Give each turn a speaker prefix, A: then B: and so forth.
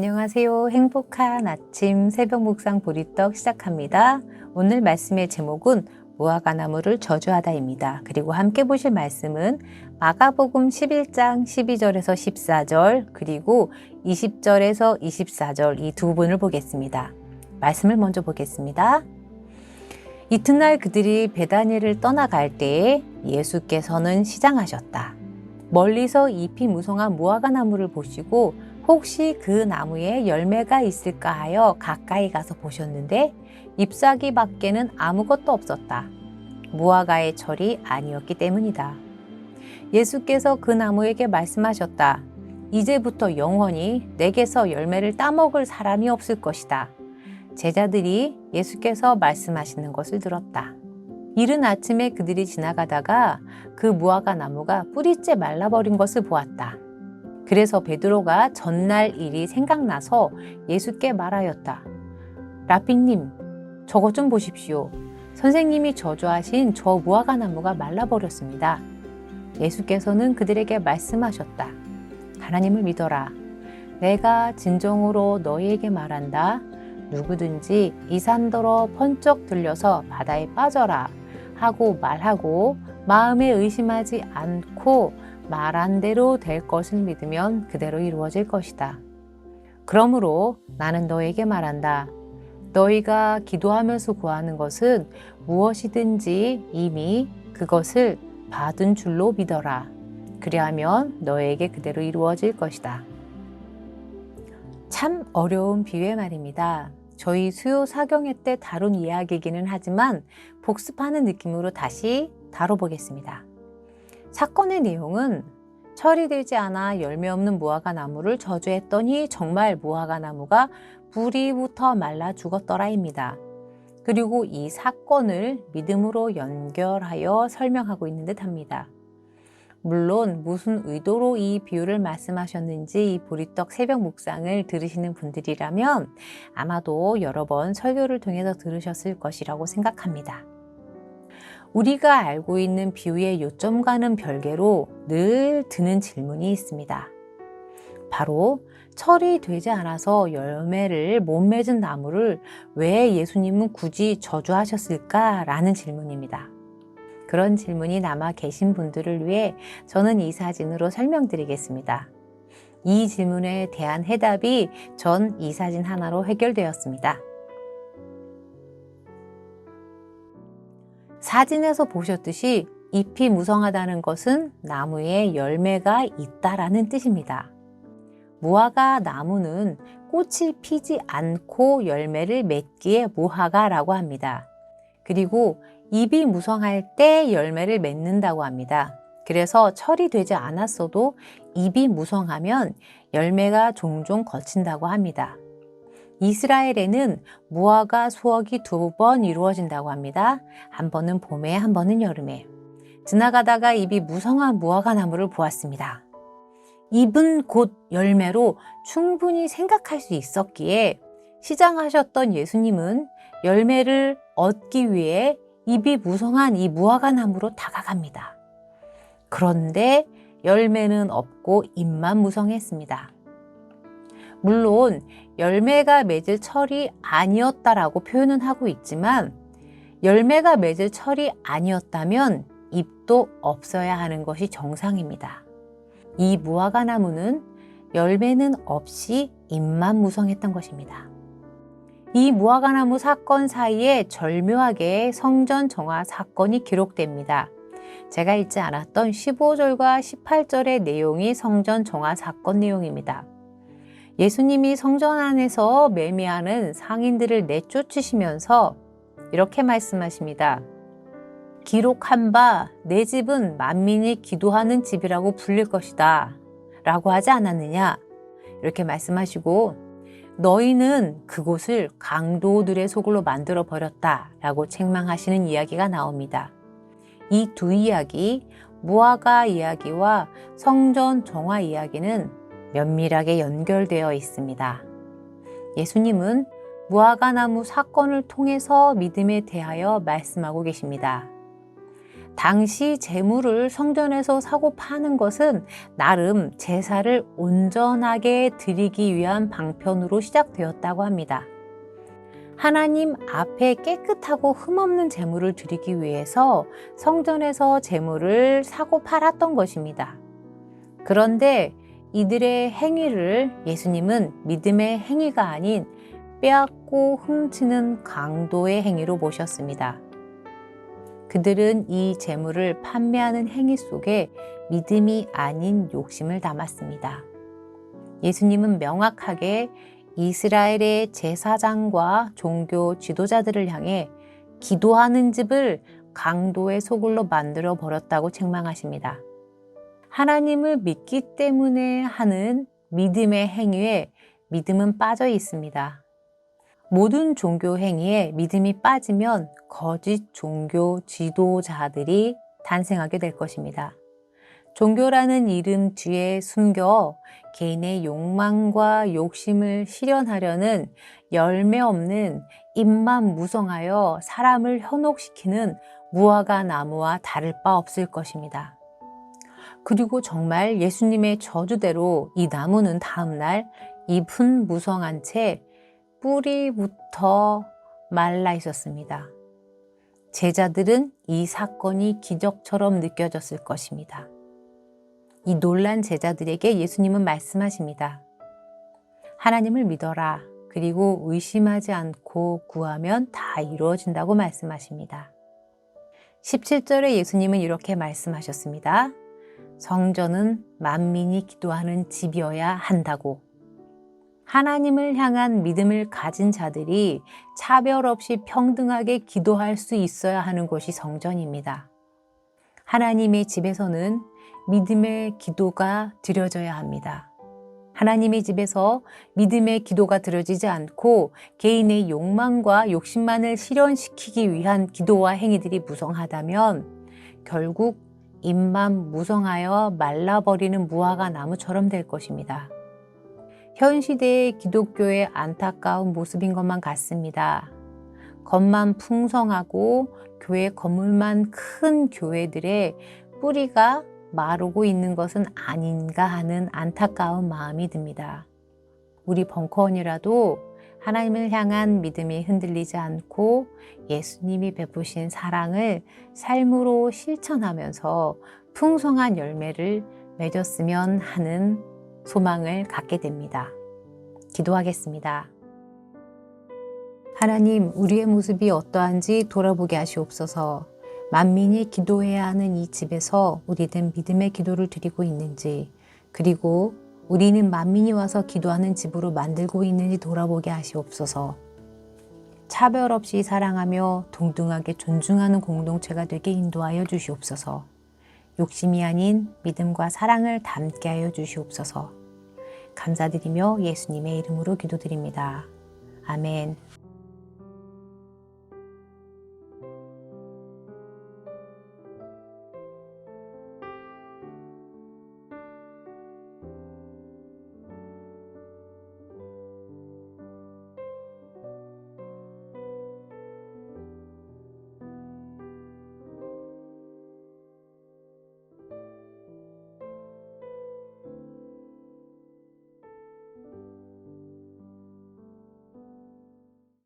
A: 안녕하세요. 행복한 아침 새벽 묵상 보리떡 시작합니다. 오늘 말씀의 제목은 무화과나무를 저주하다입니다. 그리고 함께 보실 말씀은 마가복음 11장 12절에서 14절 그리고 20절에서 24절 이 두 분을 보겠습니다. 말씀을 먼저 보겠습니다. 이튿날 그들이 베다니를 떠나갈 때에 예수께서는 시장하셨다. 멀리서 잎이 무성한 무화과나무를 보시고 혹시 그 나무에 열매가 있을까 하여 가까이 가서 보셨는데 잎사귀 밖에는 아무것도 없었다. 무화과의 철이 아니었기 때문이다. 예수께서 그 나무에게 말씀하셨다. 이제부터 영원히 내게서 열매를 따먹을 사람이 없을 것이다. 제자들이 예수께서 말씀하시는 것을 들었다. 이른 아침에 그들이 지나가다가 그 무화과 나무가 뿌리째 말라버린 것을 보았다. 그래서 베드로가 전날 일이 생각나서 예수께 말하였다. 라삐님, 저것 좀 보십시오. 선생님이 저주하신 저 무화과 나무가 말라버렸습니다. 예수께서는 그들에게 말씀하셨다. 하나님을 믿어라. 내가 진정으로 너희에게 말한다. 누구든지 이 산더러 번쩍 들려서 바다에 빠져라 하고 말하고 마음에 의심하지 않고 말한 대로 될 것을 믿으면 그대로 이루어질 것이다. 그러므로 나는 너에게 말한다. 너희가 기도하면서 구하는 것은 무엇이든지 이미 그것을 받은 줄로 믿어라. 그리하면 너에게 그대로 이루어질 것이다. 참 어려운 비유의 말입니다. 저희 수요 사경회 때 다룬 이야기이기는 하지만 복습하는 느낌으로 다시 다뤄보겠습니다. 사건의 내용은 철이 들지 않아 열매 없는 무화과 나무를 저주했더니 정말 무화과 나무가 뿌리부터 말라 죽었더라입니다. 그리고 이 사건을 믿음으로 연결하여 설명하고 있는 듯합니다. 물론 무슨 의도로 이 비유를 말씀하셨는지 이 보리떡 새벽 묵상을 들으시는 분들이라면 아마도 여러 번 설교를 통해서 들으셨을 것이라고 생각합니다. 우리가 알고 있는 비유의 요점과는 별개로 늘 드는 질문이 있습니다. 바로 철이 되지 않아서 열매를 못 맺은 나무를 왜 예수님은 굳이 저주하셨을까라는 질문입니다. 그런 질문이 남아 계신 분들을 위해 저는 이 사진으로 설명드리겠습니다. 이 질문에 대한 해답이 전 이 사진 하나로 해결되었습니다. 사진에서 보셨듯이 잎이 무성하다는 것은 나무에 열매가 있다라는 뜻입니다. 무화과 나무는 꽃이 피지 않고 열매를 맺기에 무화과라고 합니다. 그리고 잎이 무성할 때 열매를 맺는다고 합니다. 그래서 철이 되지 않았어도 잎이 무성하면 열매가 종종 거친다고 합니다. 이스라엘에는 무화과 수확이 2번 이루어진다고 합니다. 한 번은 봄에, 한 번은 여름에. 지나가다가 잎이 무성한 무화과 나무를 보았습니다. 잎은 곧 열매로 충분히 생각할 수 있었기에 시장하셨던 예수님은 열매를 얻기 위해 잎이 무성한 이 무화과 나무로 다가갑니다. 그런데 열매는 없고 잎만 무성했습니다. 물론 열매가 맺을 철이 아니었다라고 표현은 하고 있지만 열매가 맺을 철이 아니었다면 잎도 없어야 하는 것이 정상입니다. 이 무화과 나무는 열매는 없이 잎만 무성했던 것입니다. 이 무화과 나무 사건 사이에 절묘하게 성전 정화 사건이 기록됩니다. 제가 읽지 않았던 15절과 18절의 내용이 성전 정화 사건 내용입니다. 예수님이 성전 안에서 매매하는 상인들을 내쫓으시면서 이렇게 말씀하십니다. 기록한 바 내 집은 만민이 기도하는 집이라고 불릴 것이다 라고 하지 않았느냐 이렇게 말씀하시고 너희는 그곳을 강도들의 소굴로 만들어 버렸다 라고 책망하시는 이야기가 나옵니다. 이 두 이야기, 무화과 이야기와 성전 정화 이야기는 면밀하게 연결되어 있습니다. 예수님은 무화과 나무 사건을 통해서 믿음에 대하여 말씀하고 계십니다. 당시 재물을 성전에서 사고 파는 것은 나름 제사를 온전하게 드리기 위한 방편으로 시작되었다고 합니다. 하나님 앞에 깨끗하고 흠없는 재물을 드리기 위해서 성전에서 재물을 사고 팔았던 것입니다. 그런데 이들의 행위를 예수님은 믿음의 행위가 아닌 빼앗고 훔치는 강도의 행위로 보셨습니다. 그들은 이 재물을 판매하는 행위 속에 믿음이 아닌 욕심을 담았습니다. 예수님은 명확하게 이스라엘의 제사장과 종교 지도자들을 향해 기도하는 집을 강도의 소굴로 만들어 버렸다고 책망하십니다. 하나님을 믿기 때문에 하는 믿음의 행위에 믿음은 빠져 있습니다. 모든 종교 행위에 믿음이 빠지면 거짓 종교 지도자들이 탄생하게 될 것입니다. 종교라는 이름 뒤에 숨겨 개인의 욕망과 욕심을 실현하려는 열매 없는 입만 무성하여 사람을 현혹시키는 무화과 나무와 다를 바 없을 것입니다. 그리고 정말 예수님의 저주대로 이 나무는 다음날 잎은 무성한 채 뿌리부터 말라 있었습니다. 제자들은 이 사건이 기적처럼 느껴졌을 것입니다. 이 놀란 제자들에게 예수님은 말씀하십니다. 하나님을 믿어라. 그리고 의심하지 않고 구하면 다 이루어진다고 말씀하십니다. 17절에 예수님은 이렇게 말씀하셨습니다. 성전은 만민이 기도하는 집이어야 한다고. 하나님을 향한 믿음을 가진 자들이 차별 없이 평등하게 기도할 수 있어야 하는 곳이 성전입니다. 하나님의 집에서는 믿음의 기도가 드려져야 합니다. 하나님의 집에서 믿음의 기도가 드려지지 않고 개인의 욕망과 욕심만을 실현시키기 위한 기도와 행위들이 무성하다면 결국 잎만 무성하여 말라버리는 무화과 나무처럼 될 것입니다. 현 시대의 기독교의 안타까운 모습인 것만 같습니다. 겉만 풍성하고 교회 건물만 큰 교회들의 뿌리가 마르고 있는 것은 아닌가 하는 안타까운 마음이 듭니다. 우리 벙커원이라도 하나님을 향한 믿음이 흔들리지 않고 예수님이 베푸신 사랑을 삶으로 실천하면서 풍성한 열매를 맺었으면 하는 소망을 갖게 됩니다. 기도하겠습니다. 하나님, 우리의 모습이 어떠한지 돌아보게 하시옵소서. 만민이 기도해야 하는 이 집에서 우리는 믿음의 기도를 드리고 있는지, 그리고 우리는 만민이 와서 기도하는 집으로 만들고 있는지 돌아보게 하시옵소서. 차별 없이 사랑하며 동등하게 존중하는 공동체가 되게 인도하여 주시옵소서. 욕심이 아닌 믿음과 사랑을 담게 하여 주시옵소서. 감사드리며 예수님의 이름으로 기도드립니다. 아멘.